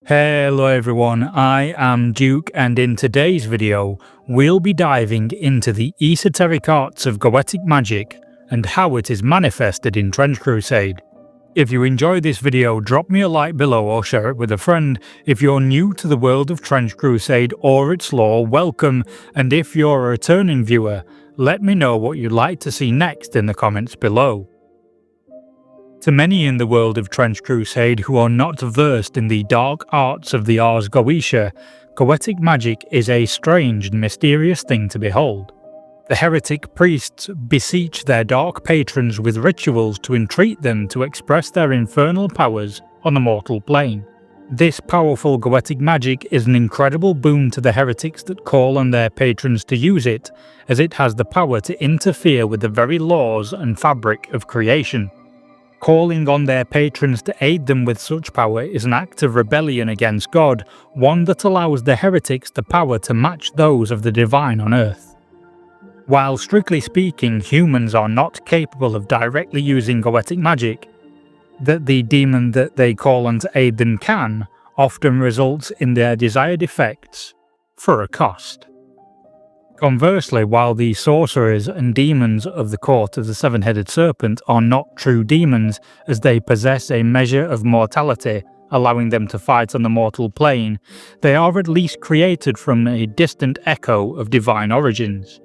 Hello everyone, I am Duke, and in today's video we'll be diving into the esoteric arts of goetic magic and how it is manifested in TrenchCrusade. If you enjoyed this video, drop me a like below or share it with a friend. If you're new to the world of TrenchCrusade or its lore, welcome, and if you're a returning viewer, let me know what you'd like to see next in the comments below. To many in the world of TrenchCrusade who are not versed in the dark arts of the Ars Goetia, goetic magic is a strange and mysterious thing to behold. The heretic priests beseech their dark patrons with rituals to entreat them to express their infernal powers on the mortal plane. This powerful goetic magic is an incredible boon to the heretics that call on their patrons to use it, as it has the power to interfere with the very laws and fabric of creation. Calling on their patrons to aid them with such power is an act of rebellion against God, one that allows the heretics the power to match those of the divine on earth. While strictly speaking, humans are not capable of directly using goetic magic, that the demon that they call on to aid them can, often results in their desired effects, for a cost. Conversely, while the sorcerers and demons of the court of the seven-headed serpent are not true demons, as they possess a measure of mortality, allowing them to fight on the mortal plane, they are at least created from a distant echo of divine origins.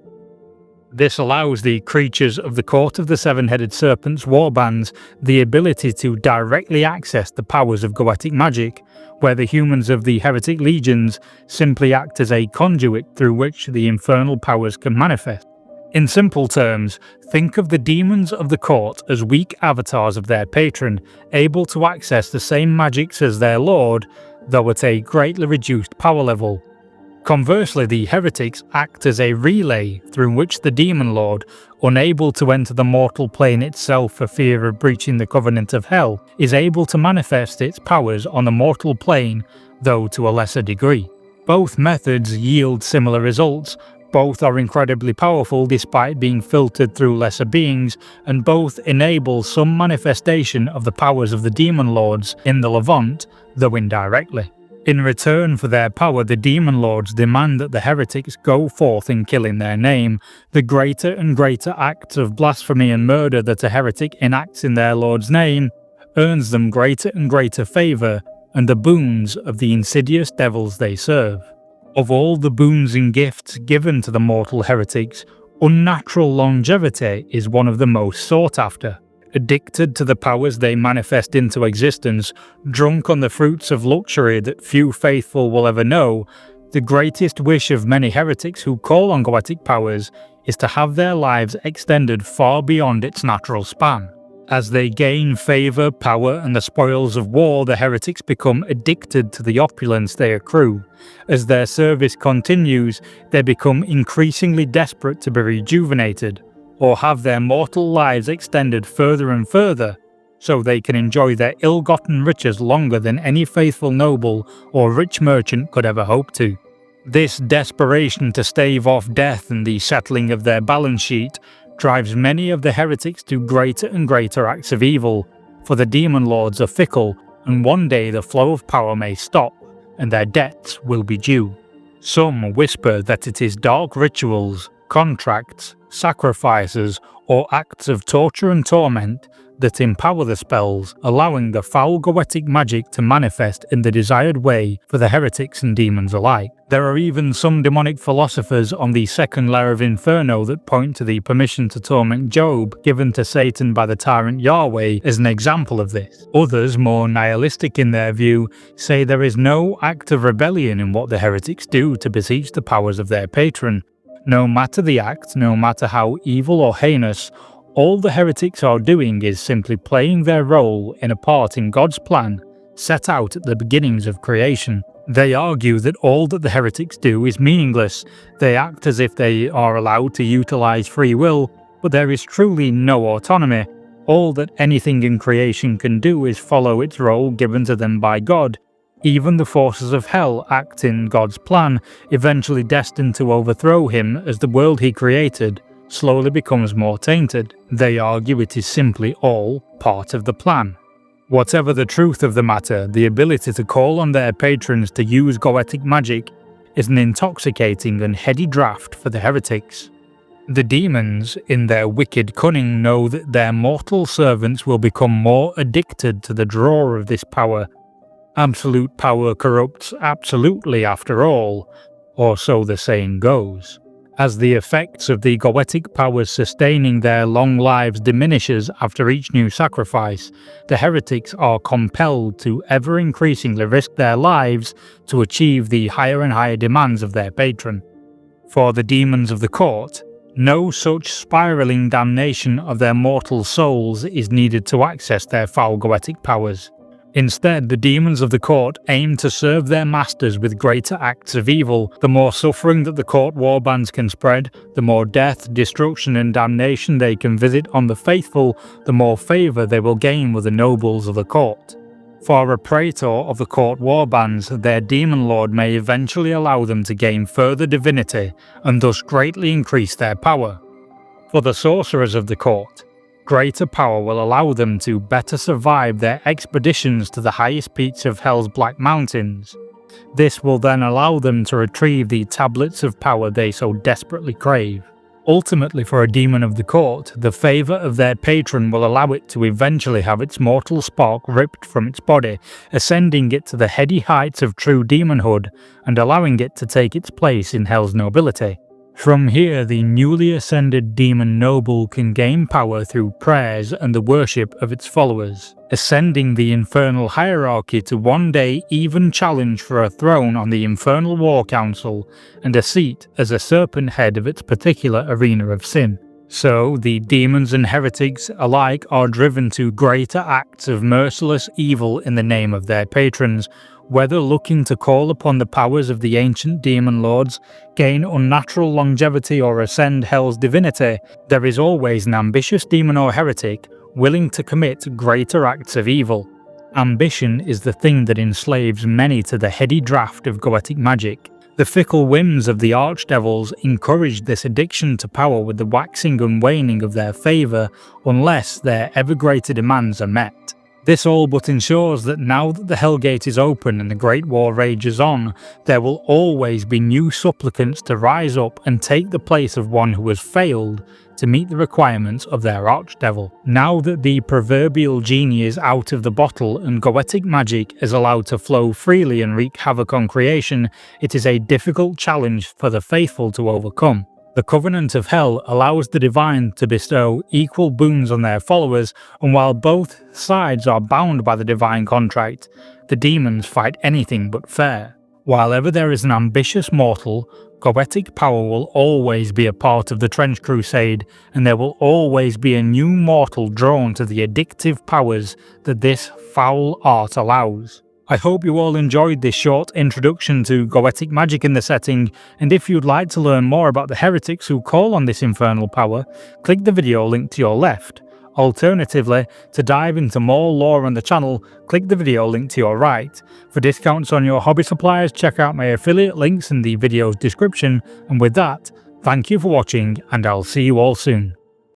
This allows the creatures of the court of the seven-headed serpent's warbands the ability to directly access the powers of goetic magic, where the humans of the heretic legions simply act as a conduit through which the infernal powers can manifest. In simple terms, think of the demons of the court as weak avatars of their patron, able to access the same magics as their lord, though at a greatly reduced power level. Conversely, the heretics act as a relay through which the demon lord, unable to enter the mortal plane itself for fear of breaching the covenant of hell, is able to manifest its powers on the mortal plane, though to a lesser degree. Both methods yield similar results, both are incredibly powerful despite being filtered through lesser beings, and both enable some manifestation of the powers of the demon lords in the Levant, though indirectly. In return for their power, the demon lords demand that the heretics go forth in killing their name. The greater and greater acts of blasphemy and murder that a heretic enacts in their lord's name earns them greater and greater favour and the boons of the insidious devils they serve. Of all the boons and gifts given to the mortal heretics, unnatural longevity is one of the most sought after. Addicted to the powers they manifest into existence, drunk on the fruits of luxury that few faithful will ever know, the greatest wish of many heretics who call on goetic powers is to have their lives extended far beyond its natural span. As they gain favour, power, and the spoils of war, the heretics become addicted to the opulence they accrue. As their service continues, they become increasingly desperate to be rejuvenated, or have their mortal lives extended further and further, so they can enjoy their ill-gotten riches longer than any faithful noble or rich merchant could ever hope to. This desperation to stave off death and the settling of their balance sheet drives many of the heretics to greater and greater acts of evil, for the demon lords are fickle, and one day the flow of power may stop, and their debts will be due. Some whisper that it is dark rituals, contracts, sacrifices, or acts of torture and torment that empower the spells, allowing the foul goetic magic to manifest in the desired way for the heretics and demons alike. There are even some demonic philosophers on the second layer of Inferno that point to the permission to torment Job given to Satan by the tyrant Yahweh as an example of this. Others, more nihilistic in their view, say there is no act of rebellion in what the heretics do to beseech the powers of their patron. No matter the act, no matter how evil or heinous, all the heretics are doing is simply playing their role in a part in God's plan set out at the beginnings of creation. They argue that all that the heretics do is meaningless. They act as if they are allowed to utilize free will, but there is truly no autonomy. All that anything in creation can do is follow its role given to them by God. Even the forces of hell act in God's plan, eventually destined to overthrow him as the world he created slowly becomes more tainted. They argue it is simply all part of the plan. Whatever the truth of the matter, the ability to call on their patrons to use goetic magic is an intoxicating and heady draught for the heretics. The demons, in their wicked cunning, know that their mortal servants will become more addicted to the draw of this power. Absolute power corrupts absolutely after all, or so the saying goes. As the effects of the goetic powers sustaining their long lives diminishes after each new sacrifice, the heretics are compelled to ever-increasingly risk their lives to achieve the higher and higher demands of their patron. For the demons of the court, no such spiralling damnation of their mortal souls is needed to access their foul goetic powers. Instead, the demons of the court aim to serve their masters with greater acts of evil. The more suffering that the court warbands can spread, the more death, destruction and damnation they can visit on the faithful, the more favour they will gain with the nobles of the court. For a praetor of the court warbands, their demon lord may eventually allow them to gain further divinity and thus greatly increase their power. For the sorcerers of the court, greater power will allow them to better survive their expeditions to the highest peaks of Hell's Black Mountains. This will then allow them to retrieve the tablets of power they so desperately crave. Ultimately, for a demon of the court, the favour of their patron will allow it to eventually have its mortal spark ripped from its body, ascending it to the heady heights of true demonhood and allowing it to take its place in Hell's nobility. From here, the newly ascended demon noble can gain power through prayers and the worship of its followers, ascending the infernal hierarchy to one day even challenge for a throne on the infernal war council and a seat as a serpent head of its particular arena of sin. So, the demons and heretics alike are driven to greater acts of merciless evil in the name of their patrons, whether looking to call upon the powers of the ancient demon lords, gain unnatural longevity or ascend Hell's divinity. There is always an ambitious demon or heretic willing to commit greater acts of evil. Ambition is the thing that enslaves many to the heady draught of goetic magic. The fickle whims of the archdevils encourage this addiction to power with the waxing and waning of their favour unless their ever greater demands are met. This all but ensures that now that the Hellgate is open and the Great War rages on, there will always be new supplicants to rise up and take the place of one who has failed to meet the requirements of their archdevil. Now that the proverbial genie is out of the bottle and goetic magic is allowed to flow freely and wreak havoc on creation, it is a difficult challenge for the faithful to overcome. The Covenant of Hell allows the Divine to bestow equal boons on their followers, and while both sides are bound by the Divine contract, the demons fight anything but fair. While ever there is an ambitious mortal, goetic power will always be a part of the Trench Crusade, and there will always be a new mortal drawn to the addictive powers that this foul art allows. I hope you all enjoyed this short introduction to goetic magic in the setting, and if you'd like to learn more about the heretics who call on this infernal power, click the video link to your left. Alternatively, to dive into more lore on the channel, click the video link to your right. For discounts on your hobby supplies, check out my affiliate links in the video's description, and with that, thank you for watching and I'll see you all soon.